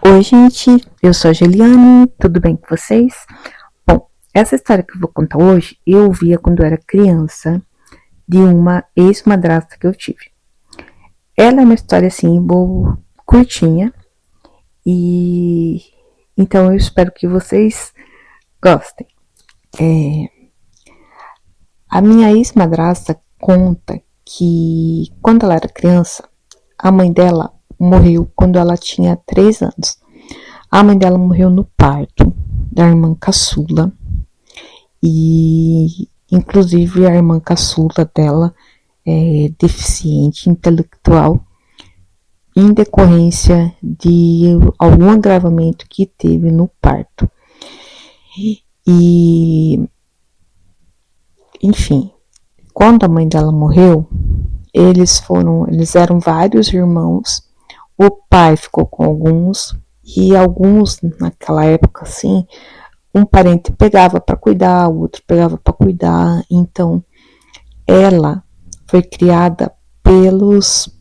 Oi, gente, eu sou a Juliane, tudo bem com vocês? Bom, essa história que eu vou contar hoje, eu ouvia quando eu era criança, de uma ex-madrasta que eu tive. Ela é uma história, assim, boa, curtinha, e então eu espero que vocês gostem. A minha ex-madrasta conta que, quando ela era criança, a mãe dela morreu quando ela tinha 3 anos. A mãe dela morreu no parto da irmã caçula. E, inclusive, a irmã caçula dela é deficiente intelectual em decorrência de algum agravamento que teve no parto. E, enfim, quando a mãe dela morreu, eles eram vários irmãos. O pai ficou com alguns e alguns naquela época assim, um parente pegava para cuidar, o outro pegava para cuidar. Então, ela foi criada pelos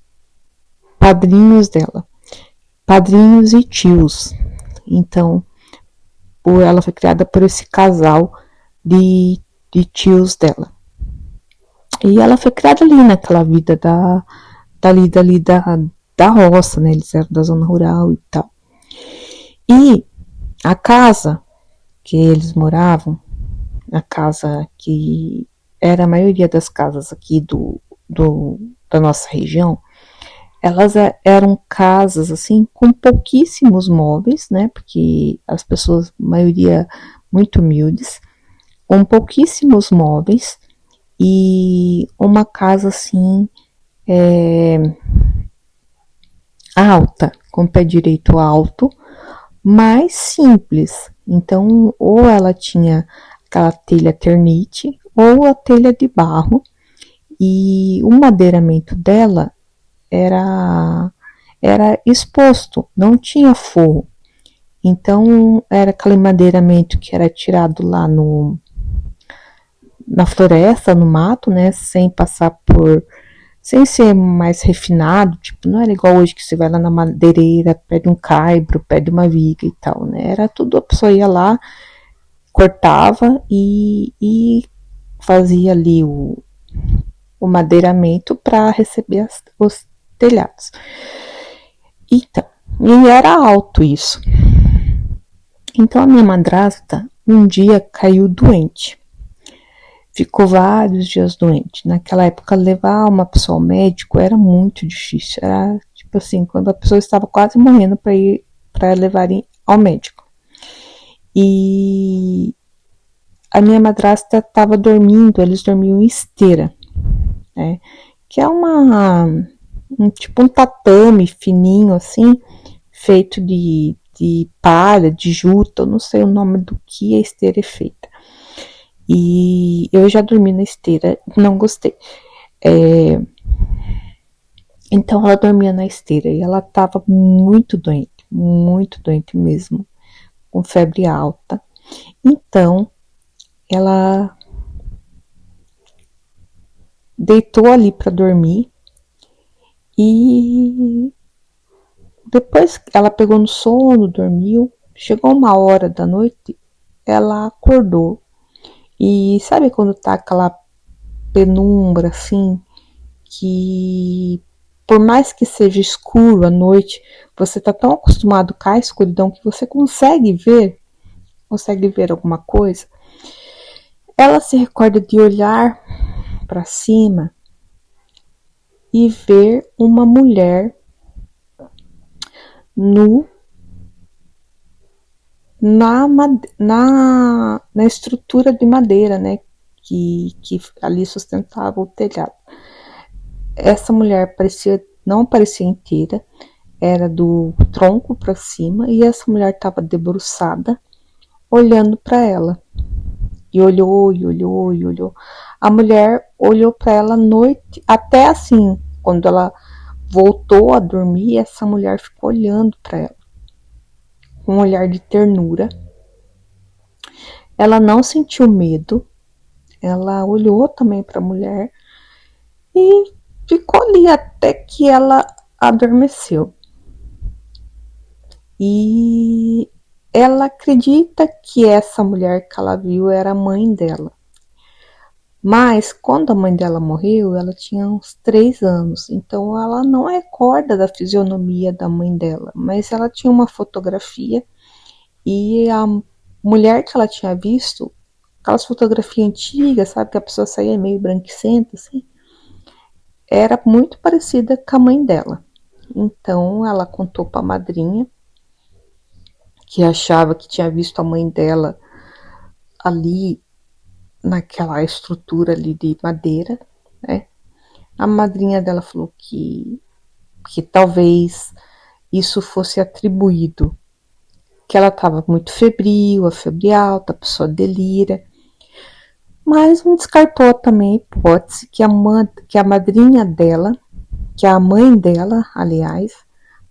padrinhos dela, padrinhos e tios. Então, ela foi criada por esse casal de tios dela. E ela foi criada ali naquela vida da roça, né? Eles eram da zona rural e tal. E a casa que eles moravam, a casa que era a maioria das casas aqui da nossa região, elas eram casas assim com pouquíssimos móveis, né? Porque as pessoas, a maioria muito humildes, com pouquíssimos móveis e uma casa assim alta, com pé direito alto, mais simples. Então, ou ela tinha aquela telha ternite ou a telha de barro, e o madeiramento dela era exposto, não tinha forro. Então, era aquele madeiramento que era tirado lá na floresta, no mato, né, sem ser mais refinado, tipo, não era igual hoje que você vai lá na madeireira, pede um caibro, pede uma viga e tal, né? Era tudo, a pessoa ia lá, cortava e fazia ali o madeiramento para receber os telhados. Então, e era alto isso. Então a minha madrasta um dia caiu doente. Ficou vários dias doente. Naquela época, levar uma pessoa ao médico era muito difícil. Era tipo assim, quando a pessoa estava quase morrendo para levarem ao médico. E a minha madrasta estava dormindo, eles dormiam em esteira, né? Que é tipo um tatame fininho assim, feito de palha, de juta, eu não sei o nome do que a esteira é feita. E eu já dormi na esteira, não gostei. Então ela dormia na esteira e ela estava muito doente mesmo, com febre alta. Então ela deitou ali para dormir e depois ela pegou no sono, dormiu. Chegou 1h da noite, ela acordou. E sabe quando tá aquela penumbra assim, que por mais que seja escuro à noite, você tá tão acostumado com a escuridão que você consegue ver alguma coisa. Ela se recorda de olhar para cima e ver uma mulher na estrutura de madeira, né, que ali sustentava o telhado. Essa mulher não parecia inteira, era do tronco para cima, e essa mulher estava debruçada, olhando para ela. E olhou. A mulher olhou para ela a noite, até assim, quando ela voltou a dormir, essa mulher ficou olhando para ela, com um olhar de ternura. Ela não sentiu medo, ela olhou também para a mulher e ficou ali até que ela adormeceu. E ela acredita que essa mulher que ela viu era a mãe dela. Mas quando a mãe dela morreu, ela tinha uns 3 anos, então ela não recorda da fisionomia da mãe dela, mas ela tinha uma fotografia e a mulher que ela tinha visto, aquelas fotografias antigas, sabe, que a pessoa saía meio branquicenta, assim, era muito parecida com a mãe dela. Então ela contou para a madrinha, que achava que tinha visto a mãe dela ali naquela estrutura ali de madeira, né? A madrinha dela falou que talvez isso fosse atribuído que ela estava muito febril, a febre alta, a pessoa delira, mas não descartou também a hipótese que a madrinha dela, que a mãe dela, aliás,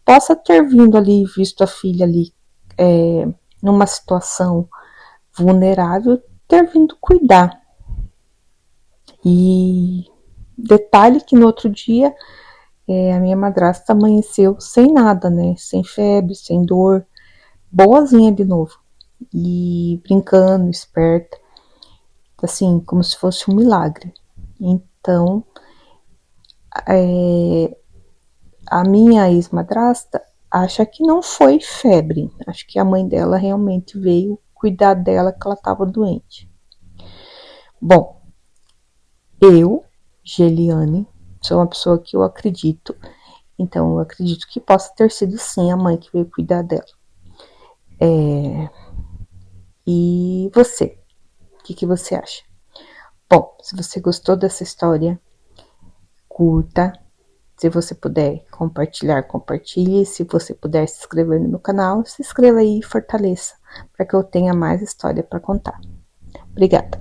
possa ter vindo ali, visto a filha ali numa situação vulnerável, ter vindo cuidar. E detalhe que no outro dia a minha madrasta amanheceu sem nada, né? Sem febre, sem dor, boazinha de novo. E brincando, esperta, assim, como se fosse um milagre. Então, a minha ex-madrasta acha que não foi febre. Acho que a mãe dela realmente veio cuidar dela que ela estava doente. Bom, eu, Geliane, sou uma pessoa que eu acredito. Então, eu acredito que possa ter sido sim a mãe que veio cuidar dela. E você? O que você acha? Bom, se você gostou dessa história, curta. Se você puder compartilhar, compartilhe. Se você puder se inscrever no meu canal, se inscreva aí e fortaleça, para que eu tenha mais história para contar. Obrigada.